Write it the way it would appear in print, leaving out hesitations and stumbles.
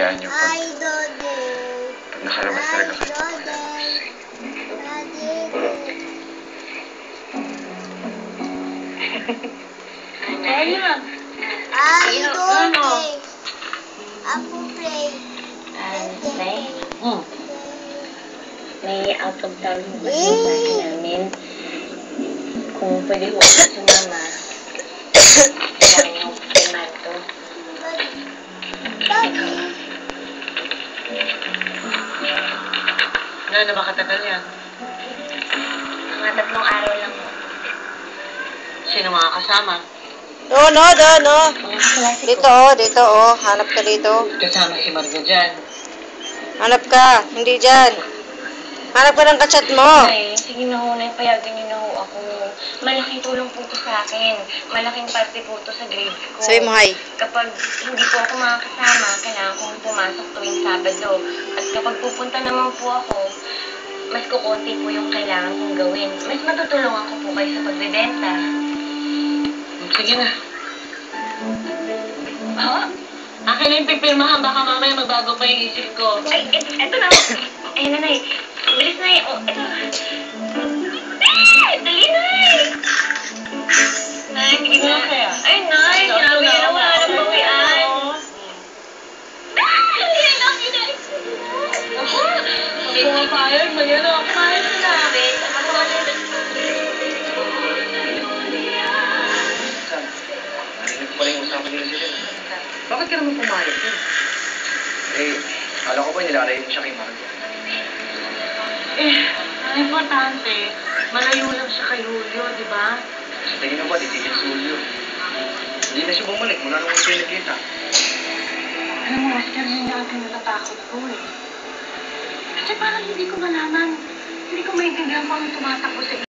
Tandaan niyo pag nakalabas talaga kayo, Ano? Ako play. Nay? May out of town mo kasi yung klase namin. Kung pwede ko sumama, kailangan niyo kailangan to. Gano'n ba katagal yan? Mga 3 araw lang mo. Sino mga kasama? No. Mga klase ko. Dito, hanap ka dito. Kasama si Margo dyan. Hanap ka, hindi dyan. Hanap ka ng kachat mo. Nay, sige na ho, Nay, payagan niyo na ho ako. Malaking tulong po ito sa akin. Malaking parte po ito sa grades ko. Sabi mo hi. Kapag hindi po ako makakasama, kailangan kong pumasok tuwing Sabado. At kapag pupunta naman po ako, mas kukunti po yung kailangan kong gawin. Mas matutulungan ko po kayo sa pagbebenta. Sige na. Ha? Akin na yung pipirmahan. Baka mamaya magbago pa yung isip ko. Ay, eto na. Ayun na, Nay. Bilis, Nay. Oh, eto. Dali, Nay. Nay, sige na. Ay, Nay. Grabe ka na. Wala nang bawian. Dali, Nay. Ako. Pumapayag. Magano. Mahal na namin. narinig ko pala yung usapan nila sila. Bakit ka naman pumayag yun? Alam ko ba nilalay mo siya kay Margo? Ang importante, malayo lang siya kay Julio, di ba? Sa tingin mo ba, titigil si Julio? Hindi na siya bumalik mula nung kayo nagkita. Alam mo, Oscar, hindi ako natatakot ko eh. Kasi parang hindi ko malaman. Hindi ko maintindihan kung ano tumatakbo sa